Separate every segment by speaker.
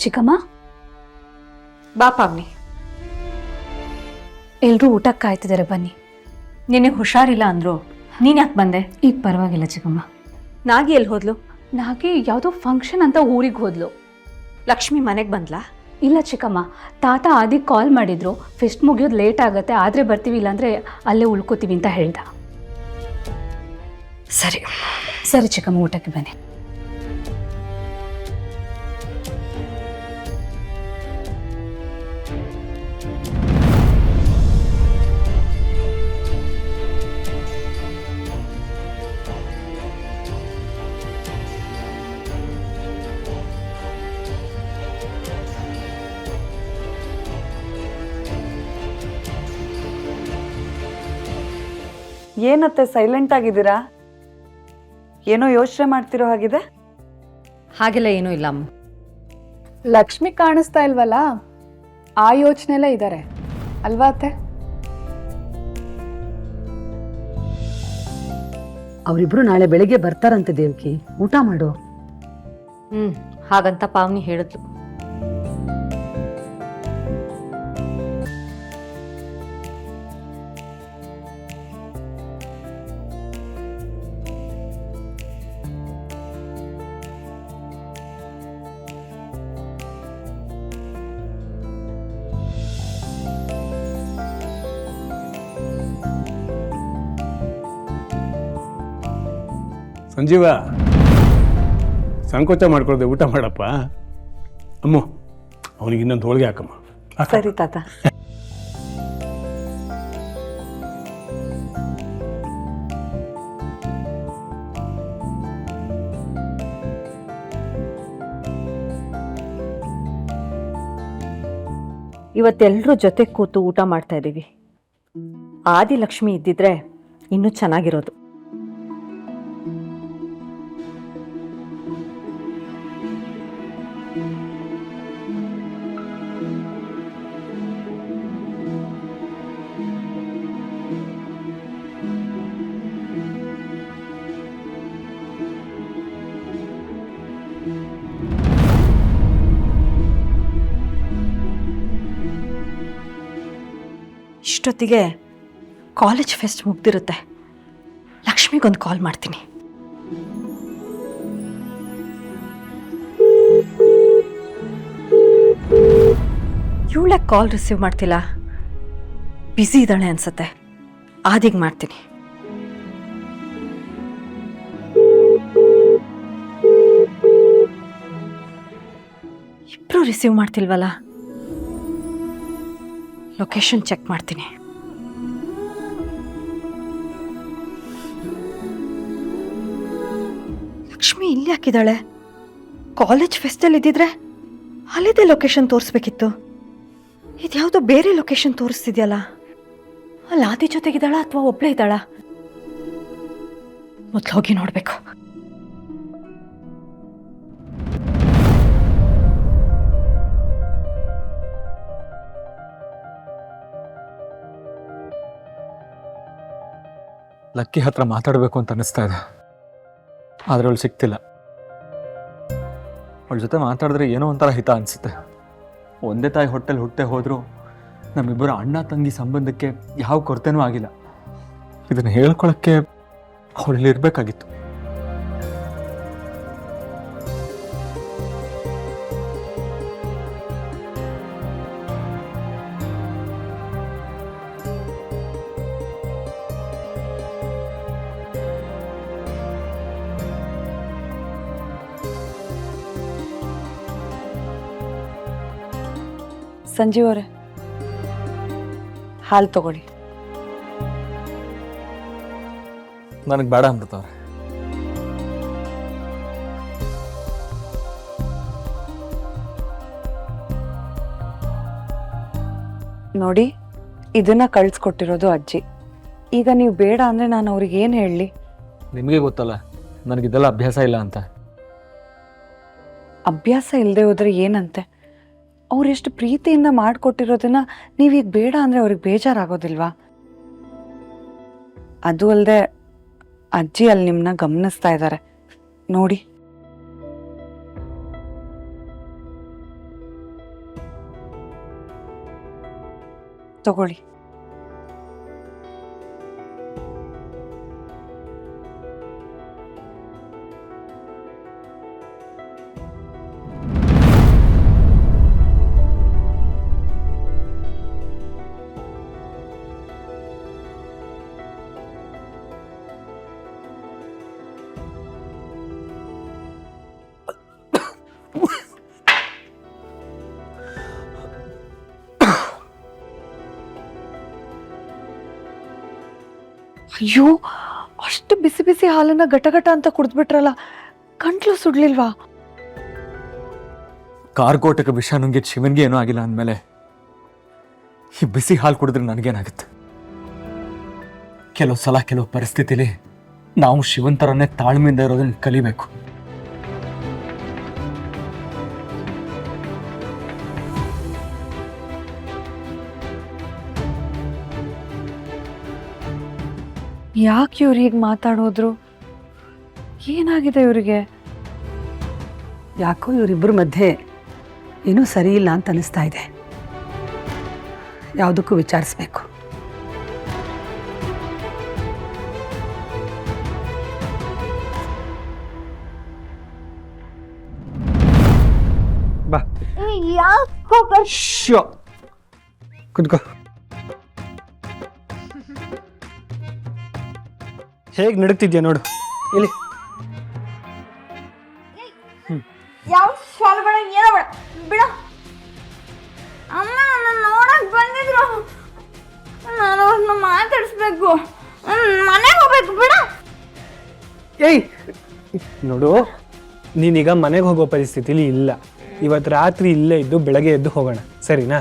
Speaker 1: ಚಿಕ್ಕಮ್ಮ,
Speaker 2: ಬಾ ಪಾವ್ನಿ.
Speaker 1: ಎಲ್ರೂ ಊಟಕ್ಕೆ ಕಾಯ್ತಿದ್ದಾರೆ, ಬನ್ನಿ.
Speaker 2: ನಿನಗೆ ಹುಷಾರಿಲ್ಲ ಅಂದ್ರು, ನೀನು ಯಾಕೆ ಬಂದೆ?
Speaker 1: ಈಗ ಪರವಾಗಿಲ್ಲ ಚಿಕ್ಕಮ್ಮ.
Speaker 2: ನಾಗಿ ಎಲ್ಲಿ ಹೋದ್ಲು?
Speaker 1: ನಾಗಿ ಯಾವುದೋ ಫಂಕ್ಷನ್ ಅಂತ ಊರಿಗೆ ಹೋದ್ಲು.
Speaker 2: ಲಕ್ಷ್ಮಿ ಮನೆಗೆ ಬಂದ್ಲಾ?
Speaker 1: ಇಲ್ಲ ಚಿಕ್ಕಮ್ಮ, ತಾತ ಆದಿಗೆ ಕಾಲ್ ಮಾಡಿದ್ರು, ಫೆಸ್ಟ್ ಮುಗಿಯೋದು ಲೇಟ್ ಆಗುತ್ತೆ, ಆದರೆ ಬರ್ತೀವಿ, ಇಲ್ಲಾಂದರೆ ಅಲ್ಲೇ ಉಳ್ಕೋತೀವಿ ಅಂತ ಹೇಳ್ದ.
Speaker 2: ಸರಿ
Speaker 1: ಸರಿ ಚಿಕ್ಕಮ್ಮ, ಊಟಕ್ಕೆ ಬನ್ನಿ.
Speaker 3: ಏನತ್ತೆ ಸೈಲೆಂಟ್ ಆಗಿದ್ದೀರಾ? ಏನೋ ಯೋಚನೆ ಮಾಡ್ತಿರೋ ಹಾಗಿದೆ.
Speaker 2: ಹಾಗೆಲ್ಲ ಏನೂ ಇಲ್ಲ ಅಮ್ಮ.
Speaker 4: ಲಕ್ಷ್ಮಿ ಕಾಣಿಸ್ತಾ ಇಲ್ವಲ್ಲ, ಆ ಯೋಚನೆಲ್ಲೇ ಇದ್ದಾರೆ ಅಲ್ವಾ ಅತ್ತೆ?
Speaker 5: ಅವರಿಬ್ರು ನಾಳೆ ಬೆಳಿಗ್ಗೆ ಬರ್ತಾರಂತೆ ದೇವಕಿ, ಊಟ ಮಾಡು.
Speaker 2: ಹಾಗಂತ ಪಾವ್ನಿ ಹೇಳಿದ್ಲು.
Speaker 6: ಸಂಜೀವ, ಸಂಕೋಚ ಮಾಡ್ಕೊಳ್ದೆ ಊಟ ಮಾಡಪ್ಪ. ಅಮ್ಮ, ಅವನಿಗೆ ಇನ್ನೊಂದು ಹೋಳಿಗೆ ಹಾಕಮ್ಮ.
Speaker 3: ಸರಿ ತಾತ.
Speaker 2: ಇವತ್ತೆಲ್ಲರೂ ಜೊತೆ ಕೂತು ಊಟ ಮಾಡ್ತಾ ಇದ್ದೀವಿ. ಆದಿಲಕ್ಷ್ಮಿ ಇದ್ದಿದ್ರೆ ಇನ್ನೂ ಚೆನ್ನಾಗಿರೋದು. ಇಷ್ಟೊತ್ತಿಗೆ ಕಾಲೇಜ್ ಫೆಸ್ಟ್ ಮುಗ್ದಿರುತ್ತೆ. ಲಕ್ಷ್ಮಿಗೊಂದು ಕಾಲ್ ಮಾಡ್ತೀನಿ. ಇವಳೆ ಕಾಲ್ ರಿಸೀವ್ ಮಾಡ್ತಿಲ್ಲ, ಬ್ಯುಸಿ ಇದ್ದಾಳೆ ಅನ್ಸತ್ತೆ. ಆದಿಗೆ ಮಾಡ್ತೀನಿ. ಇಬ್ರು ರಿಸೀವ್ ಮಾಡ್ತಿಲ್ವಲ್ಲ, ಲೊಕೇಶನ್ ಚೆಕ್ ಮಾಡ್ತೀನಿ. ಲಕ್ಷ್ಮಿ ಇಲ್ಲಿ ಹಾಕಿದ್ದಾಳೆ. ಕಾಲೇಜ್ ಫೆಸ್ಟಲ್ಲಿ ಇದ್ದಿದ್ರೆ ಅಲ್ಲಿದೆ ಲೊಕೇಶನ್ ತೋರಿಸ್ಬೇಕಿತ್ತು. ಇದ್ಯಾವುದೋ ಬೇರೆ ಲೊಕೇಶನ್ ತೋರಿಸ್ತಿದ್ಯಲ್ಲ. ಅಲ್ಲಿ ಆದಿ ಜೊತೆಗಿದ್ದಾಳ ಅಥವಾ ಒಬ್ಳೇ ಇದ್ದಾಳ? ಮೊದಲು ಹೋಗಿ ನೋಡ್ಬೇಕು.
Speaker 7: ಲಕ್ಕಿ ಹತ್ರ ಮಾತಾಡಬೇಕು ಅಂತ ಅನ್ನಿಸ್ತಾ ಇದೆ, ಆದರೆ ಅವಳು ಸಿಗ್ತಿಲ್ಲ. ಅವಳ ಜೊತೆ ಮಾತಾಡಿದ್ರೆ ಏನೋ ಒಂಥರ ಹಿತ ಅನಿಸುತ್ತೆ. ಒಂದೇ ತಾಯಿ ಹೊಟ್ಟೆಲಿ ಹುಟ್ಟೆ ಹೋದರೂ ನಮ್ಮಿಬ್ಬರು ಅಣ್ಣ ತಂಗಿ ಸಂಬಂಧಕ್ಕೆ ಯಾವ ಕೊರತೆನೂ ಆಗಿಲ್ಲ. ಇದನ್ನು ಹೇಳ್ಕೊಳಕ್ಕೆ ಅವಳಲ್ಲಿ ಇರಬೇಕಾಗಿತ್ತು.
Speaker 3: ಸಂಜೀವ್ ಅವರೇ, ಹಾಲು ತಗೊಳ್ಳಿ.
Speaker 7: ನನಗೆ ಬೇಡ ಅಮೃತವ್ರೆ.
Speaker 3: ನೋಡಿ, ಇದನ್ನ ಕಳಿಸ್ಕೊಟ್ಟಿರೋದು ಅಜ್ಜಿ. ಈಗ ನೀವು ಬೇಡ ಅಂದ್ರೆ ನಾನು ಅವ್ರಿಗೆ ಏನು ಹೇಳಲಿ?
Speaker 7: ನಿಮಗೆ ಗೊತ್ತಲ್ಲ, ನನಗಿದೆಲ್ಲ ಅಭ್ಯಾಸ ಇಲ್ಲ ಅಂತ.
Speaker 3: ಅಭ್ಯಾಸ ಇಲ್ಲದೆ ಹೋದ್ರೆ ಏನಂತೆ? ಅವ್ರು ಎಷ್ಟು ಪ್ರೀತಿಯಿಂದ ಮಾಡಿಕೊಟ್ಟಿರೋದನ್ನ ನೀವೀಗ ಬೇಡ ಅಂದರೆ ಅವ್ರಿಗೆ ಬೇಜಾರಾಗೋದಿಲ್ವಾ? ಅದು ಅಲ್ಲದೆ ಅಜ್ಜಿ ಅಲ್ಲಿ ನಿಮ್ಮನ್ನ ಗಮನಿಸ್ತಾ ಇದ್ದಾರೆ ನೋಡಿ. ತಗೊಳ್ಳಿ. ಅಯ್ಯೋ, ಅಷ್ಟು ಬಿಸಿ ಬಿಸಿ ಹಾಲನ್ನ ಗಟಗಟ ಅಂತ ಕುಡಿದ್ಬಿಟ್ರಲ್ಲ, ಗಂಟ್ಲು ಸುಡ್ಲಿಲ್ವಾ?
Speaker 7: ಕಾರ್ಕೋಟಕ ವಿಷ ನುಂಗಿ ಶಿವನ್ಗೆ ಏನೂ ಆಗಿಲ್ಲ ಅಂದಮೇಲೆ ಈ ಬಿಸಿ ಹಾಲು ಕುಡಿದ್ರೆ ನನಗೇನಾಗುತ್ತೆ? ಕೆಲವು ಸಲ ಕೆಲವು ಪರಿಸ್ಥಿತಿಲಿ ನಾವು ಶಿವನ್ ಥರನೇ ತಾಳ್ಮೆಯಿಂದ ಇರೋದನ್ನ ಕಲಿಬೇಕು.
Speaker 3: ಯಾಕೆ ಇವ್ರು ಹೀಗೆ ಮಾತಾಡೋದ್ರು? ಏನಾಗಿದೆ ಇವರಿಗೆ?
Speaker 5: ಯಾಕೋ ಇವರಿಬ್ಬರ ಮಧ್ಯೆ ಏನೂ ಸರಿ ಇಲ್ಲ ಅಂತ ಅನಿಸ್ತಾ ಇದೆ. ಯಾವುದಕ್ಕೂ ವಿಚಾರಿಸ್ಬೇಕು.
Speaker 6: ಬಾ ಕುತ್ಕೋ. ಹೇಗೆ ನಡೀತಿದ್ಯಾ ನೋಡು ಇಲ್ಲಿ.
Speaker 8: ಯಾವ ಶಾಲೆ ಬೇಡ, ಏನೋ ಬೇಡ, ಬಿಡ. ಅಮ್ಮ ನನ್ನ ನೋಡಕ್ ಬಂದಿದ್ರು, ನಾನು ಅವ್ರನ್ನ ಮಾತಾಡಿಸ್ಬೇಕು, ಮನೆಗೆ ಹೋಗ್ಬೇಕು, ಬಿಡ.
Speaker 6: ಏಯ್ ನೋಡು, ನೀನೀಗ ಮನೆಗೆ ಹೋಗೋ ಪರಿಸ್ಥಿತಿಲಿ ಇಲ್ಲ. ಇವತ್ತು ರಾತ್ರಿ ಇಲ್ಲೇ ಇದ್ದು ಬೆಳಗ್ಗೆ ಎದ್ದು ಹೋಗೋಣ, ಸರಿನಾ?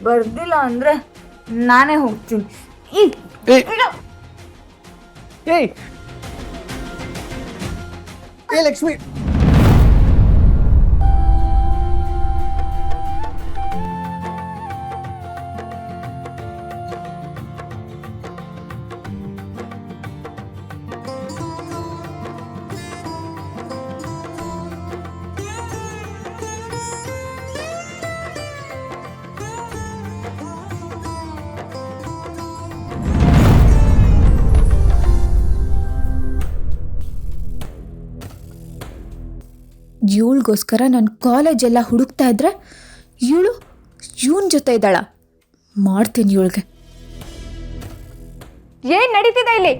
Speaker 8: ಬರ್ದಿಲ್ಲ ಅಂದ್ರೆ ನಾನೇ ಹೋಗ್ತೀನಿ.
Speaker 6: ಏಯ್ ಏಯ್ ಏ ಲಕ್ಷ್ಮಿ,
Speaker 9: ಇವಳಿಗೋಸ್ಕರ ನಾನು ಕಾಲೇಜೆಲ್ಲ ಹುಡುಕ್ತಾ ಇದ್ರೆ ಇವಳು ಇವನ್ ಜೊತೆ ಇದ್ದಾಳ. ಮಾಡ್ತೀನಿ ಇವಳಿಗೆ.
Speaker 4: ಏನ್ ನಡೀತಿದೆ ಇಲ್ಲಿ?